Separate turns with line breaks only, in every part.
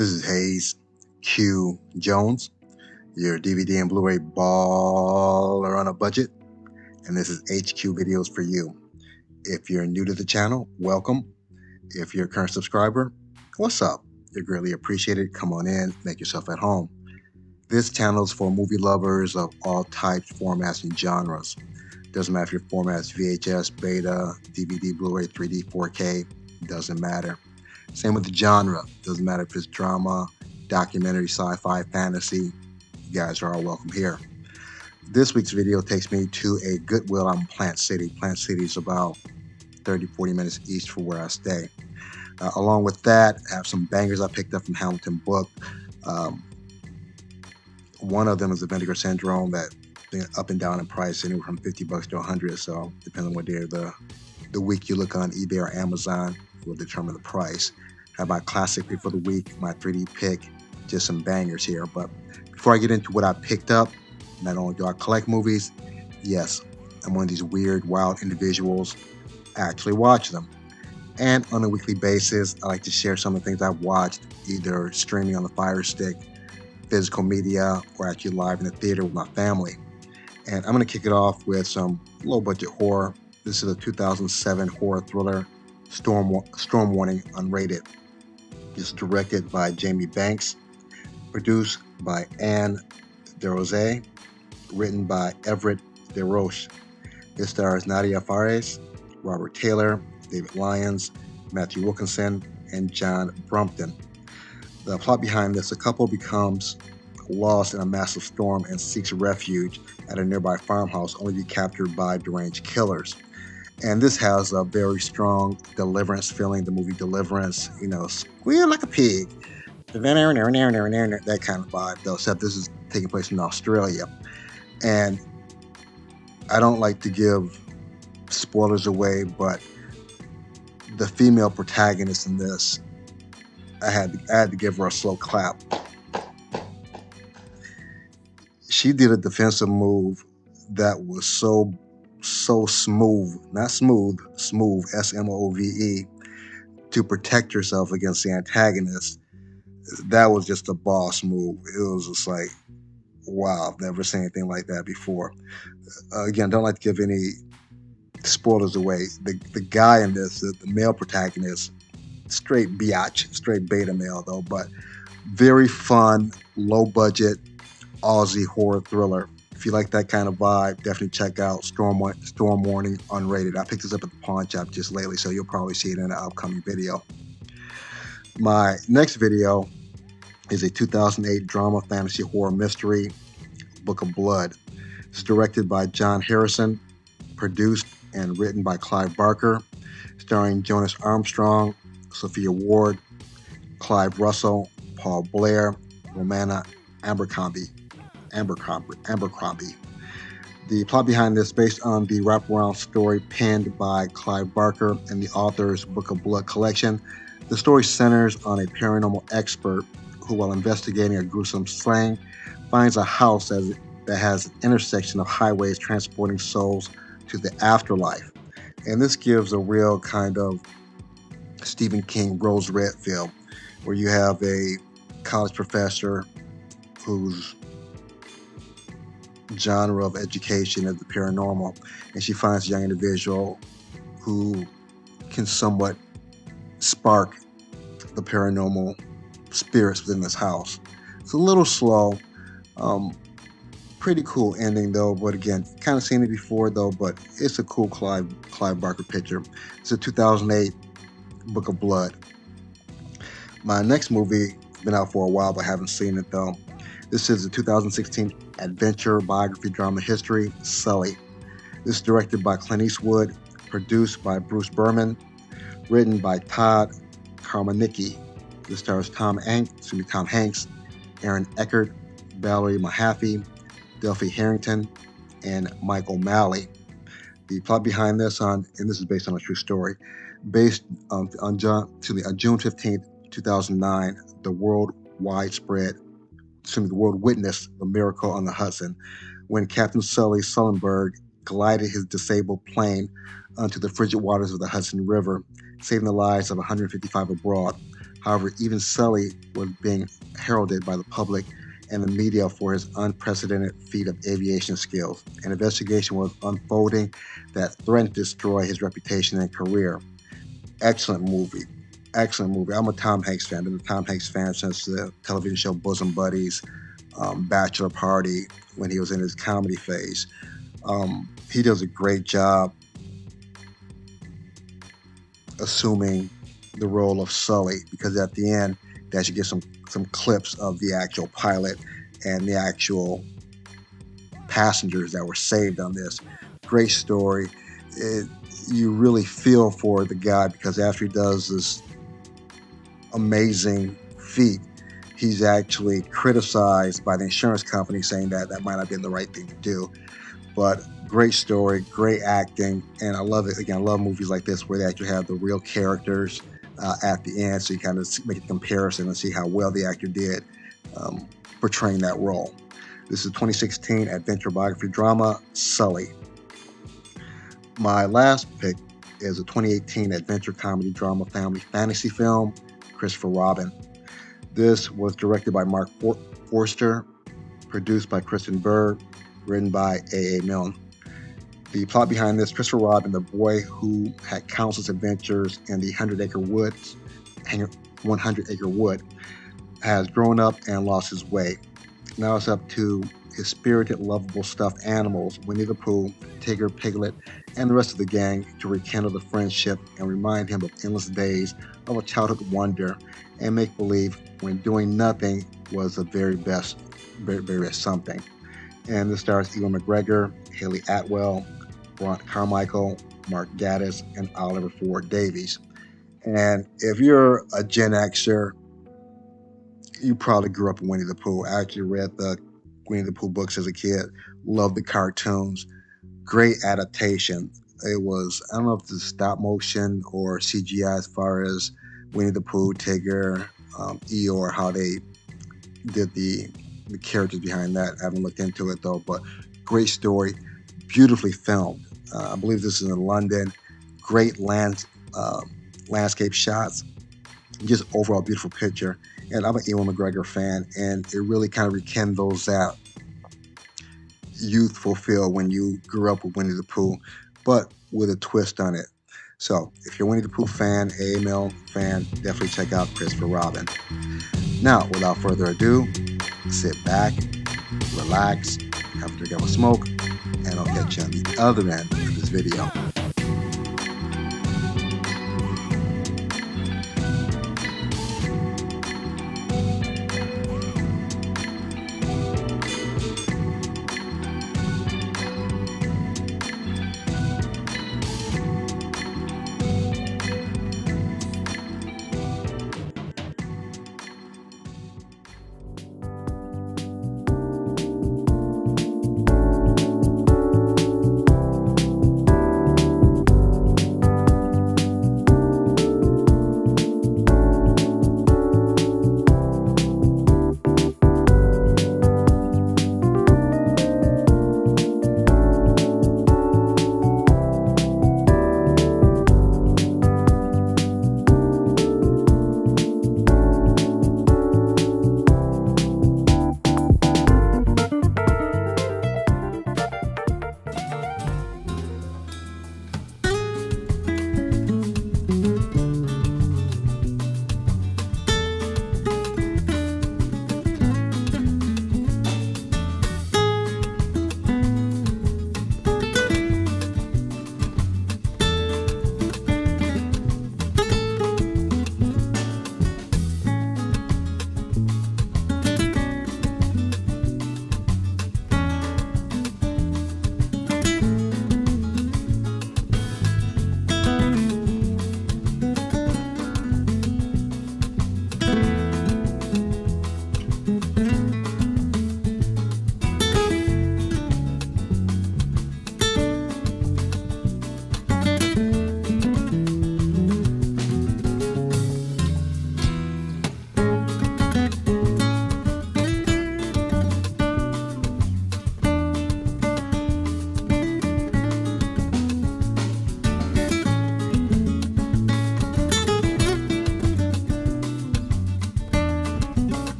This is Hayes Q Jones, your DVD and Blu-ray baller on a budget, and this is HQ Videos for you. If you're new to the channel, welcome. If you're a current subscriber, what's up? You're greatly appreciated. Come on in, make yourself at home. This channel is for movie lovers of all types, formats, and genres. Doesn't matter if your format's VHS, Beta, DVD, Blu-ray, 3D, 4K, doesn't matter. Same with the genre. Doesn't matter if it's drama, documentary, sci-fi, fantasy. You guys are all welcome here. This week's video takes me to a Goodwill out in Plant City. Plant City is about 30-40 minutes east from where I stay. Along with that, I have some bangers I picked up from Hamilton Book. One of them is the Vinegar Syndrome that up and down in price, anywhere from $50 to $100. So depending on what day of the week you look on eBay or Amazon, will determine the price. I have my classic pick for the week, my 3D pick, just some bangers here. But before I get into what I picked up, not only do I collect movies, yes, I'm one of these weird, wild individuals. I actually watch them. And on a weekly basis, I like to share some of the things I've watched, either streaming on the Fire Stick, physical media, or actually live in the theater with my family. And I'm going to kick it off with some low-budget horror. This is a 2007 horror thriller, Storm Warning Unrated. It's directed by Jamie Banks, produced by Anne DeRose, written by Everett DeRoche. It stars Nadia Fares, Robert Taylor, David Lyons, Matthew Wilkinson, and John Brumpton. The plot behind this: a couple becomes lost in a massive storm and seeks refuge at a nearby farmhouse, only to be captured by deranged killers. And this has a very strong Deliverance feeling, the movie Deliverance, squeal like a pig. That kind of vibe, though, except this is taking place in Australia. And I don't like to give spoilers away, but the female protagonist in this, I had to give her a slow clap. She did a defensive move that was so smooth, not smooth, S-M-O-V-E, to protect herself against the antagonist. That was just a boss move. It was just like, wow, I've never seen anything like that before. Again, don't like to give any spoilers away. The guy in this, the male protagonist, straight biatch, straight beta male though, but very fun, low budget Aussie horror thriller. If you like that kind of vibe, definitely check out Storm Warning Unrated. I picked this up at the pawn shop just lately, so you'll probably see it in an upcoming video. My next video is a 2008 drama fantasy horror mystery, Book of Blood. It's directed by John Harrison, produced and written by Clive Barker, starring Jonas Armstrong, Sophia Ward, Clive Russell, Paul Blair, Romana Abercrombie. The plot behind this, based on the wraparound story penned by Clive Barker and the author's Book of Blood collection. The story centers on a paranormal expert who, while investigating a gruesome slaying, finds a house that has an intersection of highways transporting souls to the afterlife. And this gives a real kind of Stephen King Rose Red feel, where you have a college professor whose genre of education is the paranormal, and she finds a young individual who can somewhat spark the paranormal spirits within this house. It's a little slow, pretty cool ending though, but again, kind of seen it before though, but it's a cool Clive Barker picture. It's a 2008 Book of Blood. My next movie, been out for a while but haven't seen it though. This is a 2016 adventure biography drama history, Sully. This is directed by Clint Eastwood, produced by Bruce Berman, written by Todd Carmanicki. This stars Tom Hanks, Aaron Eckhart, Valerie Mahaffey, Delphi Harrington, and Mike O'Malley. The plot behind this, and this is based on a true story, based on June 15th, 2009, the world witnessed the miracle on the Hudson when Captain Sully Sullenberg glided his disabled plane onto the frigid waters of the Hudson River, saving the lives of 155 abroad. However, even Sully was being heralded by the public and the media for his unprecedented feat of aviation skills. An investigation was unfolding that threatened to destroy his reputation and career. Excellent movie. Excellent movie. I'm a Tom Hanks fan. I've been a Tom Hanks fan since the television show Bosom Buddies, Bachelor Party, when he was in his comedy phase. He does a great job assuming the role of Sully, because at the end, they actually get some clips of the actual pilot and the actual passengers that were saved on this. Great story. You really feel for the guy, because after he does this amazing feat, he's actually criticized by the insurance company, saying that that might not be the right thing to do. But great story, great acting, and I love it. Again, I love movies like this where they actually have the real characters at the end, so you kind of make a comparison and see how well the actor did portraying that role. This is 2016 adventure biography drama, Sully. My last pick is a 2018 adventure comedy drama family fantasy film, Christopher Robin. This was directed by Mark Forster, produced by Kristen Berg, written by A.A. Milne. The plot behind this: Christopher Robin, the boy who had countless adventures in the 100-acre wood, has grown up and lost his way. Now it's up to his spirited, lovable stuffed animals, Winnie the Pooh, Tigger, Piglet, and the rest of the gang, to rekindle the friendship and remind him of endless days of a childhood wonder and make believe when doing nothing was the very best something. And this stars Ewan McGregor, Haley Atwell, Bront Carmichael, Mark Gatiss, and Oliver Ford Davies. And if you're a Gen Xer, you probably grew up with Winnie the Pooh. I actually read the Winnie the Pooh books as a kid, loved the cartoons. Great adaptation. It was, I don't know if it's stop motion or CGI as far as Winnie the Pooh, Tigger, Eeyore, how they did the characters behind that. I haven't looked into it though, but great story, beautifully filmed. I believe this is in London. Great landscape shots, just overall beautiful picture. And I'm an Ewan McGregor fan, and it really kind of rekindles that youthful feel when you grew up with Winnie the Pooh, but with a twist on it. So if you're a Winnie the Pooh fan, A.A. Milne fan, definitely check out Christopher Robin. Now, without further ado, sit back, relax, have a drink of a smoke, and I'll catch you on the other end of this video.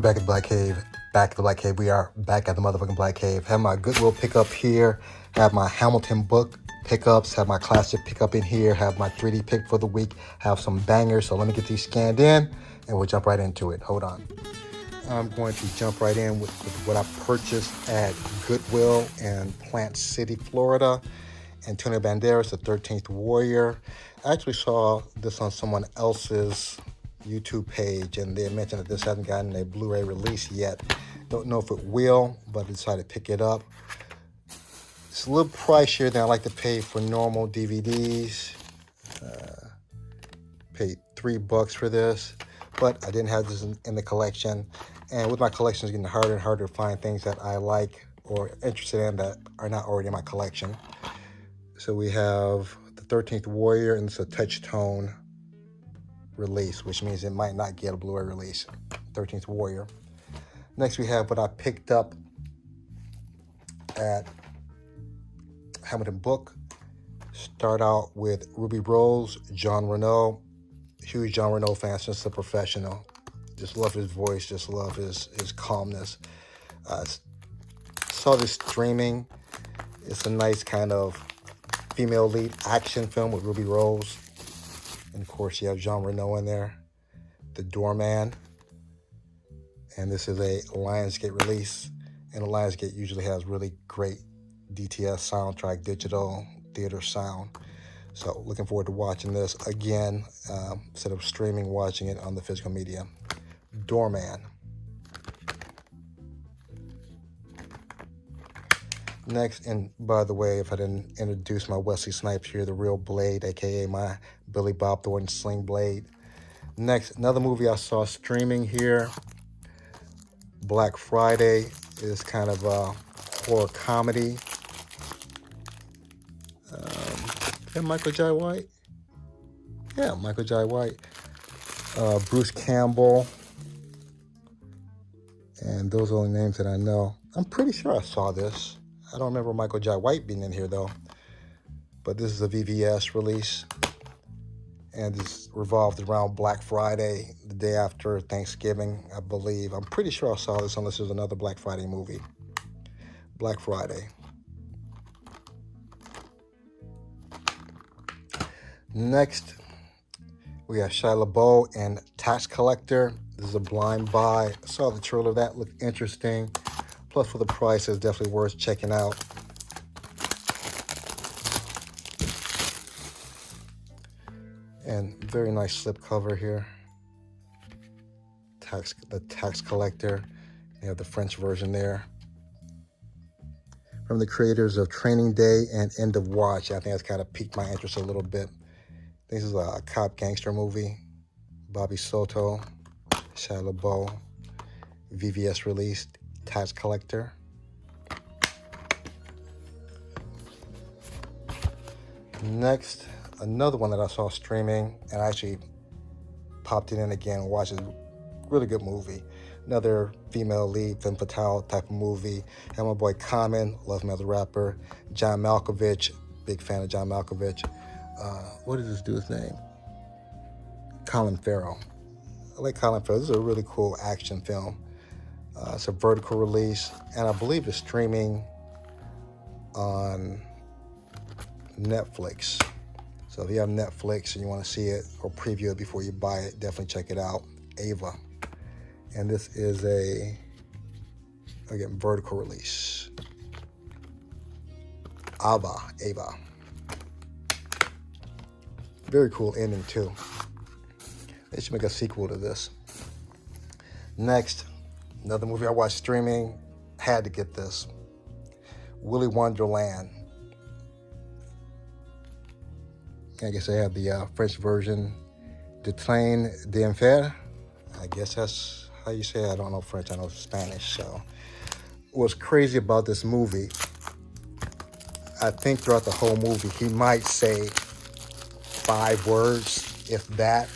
back at the Black Cave. Back at the Black Cave. We are back at the motherfucking Black Cave. Have my Goodwill pickup here. Have my Hamilton book pickups. Have my classic pickup in here. Have my 3D pick for the week. Have some bangers. So let me get these scanned in and we'll jump right into it. Hold on. I'm going to jump right in with what I purchased at Goodwill in Plant City, Florida. Antonio Banderas, The 13th Warrior. I actually saw this on someone else's YouTube page, and they mentioned that this hasn't gotten a Blu-ray release yet. Don't know if it will, but I decided to pick it up. It's a little pricier than I like to pay for normal DVDs. Paid $3 for this, but I didn't have this in the collection. And with my collection, it's getting harder and harder to find things that I like or interested in that are not already in my collection. So we have The 13th Warrior, and it's a touch-tone release, which means it might not get a Blu-ray release. 13th Warrior. Next, we have what I picked up at Hamilton Book. Start out with Ruby Rose, Jean Reno. Huge Jean Reno fan since The Professional. Just love his voice, just love his calmness. Saw this streaming. It's a nice kind of female lead action film with Ruby Rose. And of course, you have Jean Reno in there. The Doorman. And this is a Lionsgate release. And the Lionsgate usually has really great DTS soundtrack, digital theater sound. So looking forward to watching this again, instead of streaming, watching it on the physical media. Doorman. Next, and by the way, if I didn't introduce my Wesley Snipes here, The Real Blade, aka my Billy Bob Thornton Sling Blade. Next, another movie I saw streaming here, Black Friday, is kind of a horror comedy. Is that Michael Jai White? Yeah, Michael Jai White. Bruce Campbell. And those are the only names that I know. I'm pretty sure I saw this. I don't remember Michael Jai White being in here, though. But this is a VVS release. And it's revolved around Black Friday, the day after Thanksgiving, I believe. I'm pretty sure I saw this, unless there's another Black Friday movie. Black Friday. Next, we have Shia LaBeouf and Tax Collector. This is a blind buy. I saw the trailer. That looked interesting. Plus, for the price, it's definitely worth checking out. And very nice slipcover here. The Tax Collector. You have the French version there. From the creators of Training Day and End of Watch. I think that's kind of piqued my interest a little bit. This is a cop gangster movie. Bobby Soto, Shia LaBeouf, VVS released, Tax Collector. Next, another one that I saw streaming, and I actually popped it in again and watched it. Really good movie. Another female lead, femme fatale type of movie. And my boy Common, love him as a rapper. John Malkovich, big fan of John Malkovich. What is this dude's name? Colin Farrell. I like Colin Farrell. This is a really cool action film. It's a vertical release, and I believe it's streaming on Netflix. So if you have Netflix and you want to see it or preview it before you buy it, definitely check it out. Ava. And this is again, vertical release. Ava. Very cool ending too. They should make a sequel to this. Next, another movie I watched streaming. Had to get this. Willy Wonderland. I guess they have the French version. De Train d'Enfer. I guess that's how you say it. I don't know French, I know Spanish. So what's crazy about this movie, I think throughout the whole movie, he might say 5 words, if that.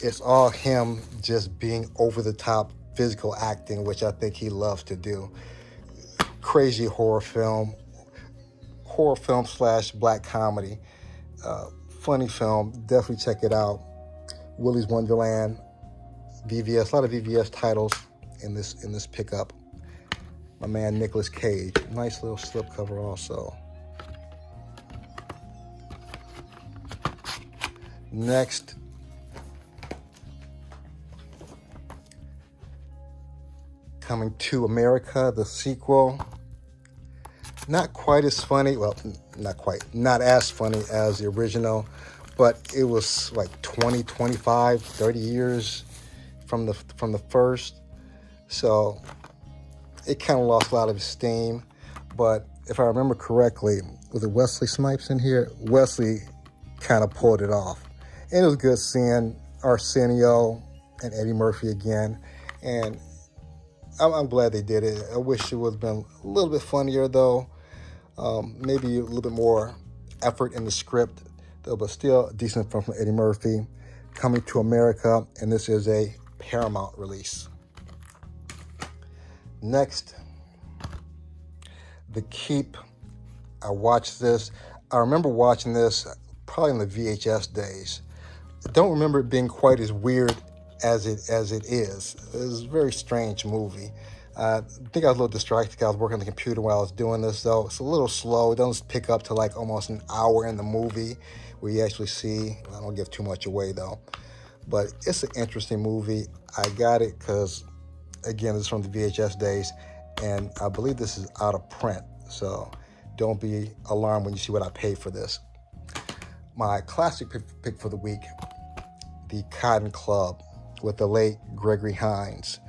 It's all him just being over the top physical acting, which I think he loves to do. Crazy horror film / black comedy. Funny film, definitely check it out. Willy's Wonderland, VVS, a lot of VVS titles in this pickup. My man Nicolas Cage. Nice little slipcover also. Next, Coming to America, the sequel. Not quite as funny, well, not as funny as the original, but it was like 20, 25, 30 years from the first. So it kind of lost a lot of its steam. But if I remember correctly, was it Wesley Snipes in here? Wesley kind of pulled it off. And it was good seeing Arsenio and Eddie Murphy again. And I'm glad they did it. I wish it would have been a little bit funnier, though. Maybe a little bit more effort in the script, though, but still a decent film from Eddie Murphy. Coming to America, and this is a Paramount release. Next, The Keep. I watched this. I remember watching this probably in the VHS days. I don't remember it being quite as weird as it is. It was a very strange movie. I think I was a little distracted. I was working on the computer while I was doing this, though. It's a little slow. It doesn't pick up to like almost an hour in the movie where you actually see. I don't give too much away, though. But it's an interesting movie. I got it because, again, this is from the VHS days, and I believe this is out of print. So don't be alarmed when you see what I paid for this. My classic pick for the week, The Cotton Club, with the late Gregory Hines,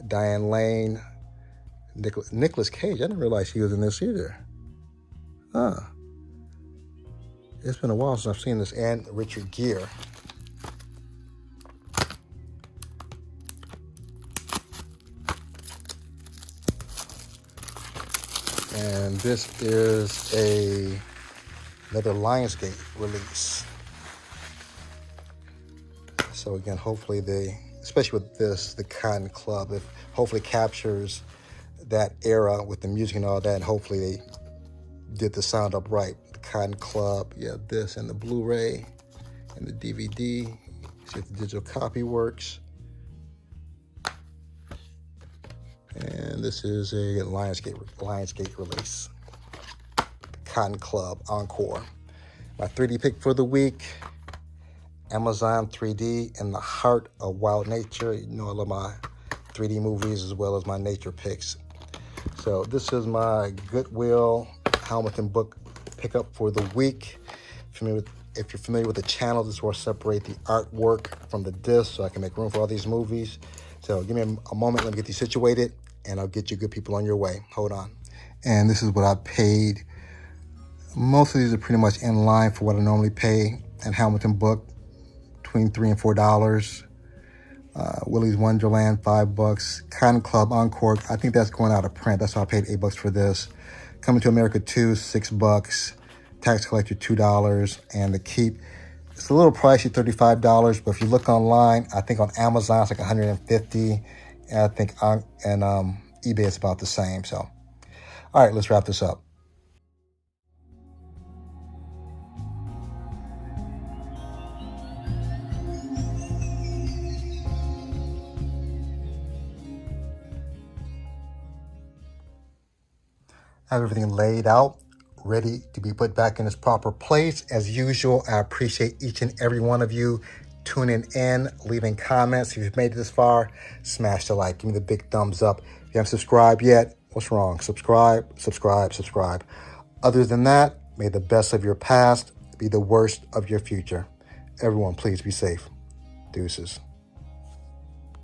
Diane Lane, Nicolas Cage. I didn't realize he was in this either. It's been a while since I've seen this. And Richard Gere. And this is another Lionsgate release. So again, hopefully especially with this, The Cotton Club, it hopefully captures that era with the music and all that, and hopefully they did the sound up right. The Cotton Club, you have this and the Blu-ray and the DVD. See if the digital copy works. And this is a Lionsgate release. The Cotton Club Encore. My 3D pick for the week, Amazon 3D in the Heart of Wild Nature. You know I love my 3D movies as well as my nature picks. So this is my Goodwill Hamilton book pickup for the week. If you're familiar with the channel, this is where I separate the artwork from the disc so I can make room for all these movies. So give me a moment, let me get these situated, and I'll get you good people on your way. Hold on. And this is what I paid. Most of these are pretty much in line for what I normally pay at Hamilton Book, between $3 and $4. Willy's Wonderland, $5. Cotton Club Encore, I think that's going out of print. That's why I paid $8 for this. Coming to America 2, $6. Tax Collector, $2. And The Keep, it's a little pricey, $35. But if you look online, I think on Amazon it's like $150. And I think on eBay it's about the same. So, all right, let's wrap this up. I have everything laid out, ready to be put back in its proper place. As usual, I appreciate each and every one of you tuning in, leaving comments. If you've made it this far, smash the like, give me the big thumbs up. If you haven't subscribed yet, what's wrong? Subscribe, subscribe, subscribe. Other than that, may the best of your past be the worst of your future. Everyone, please be safe. Deuces.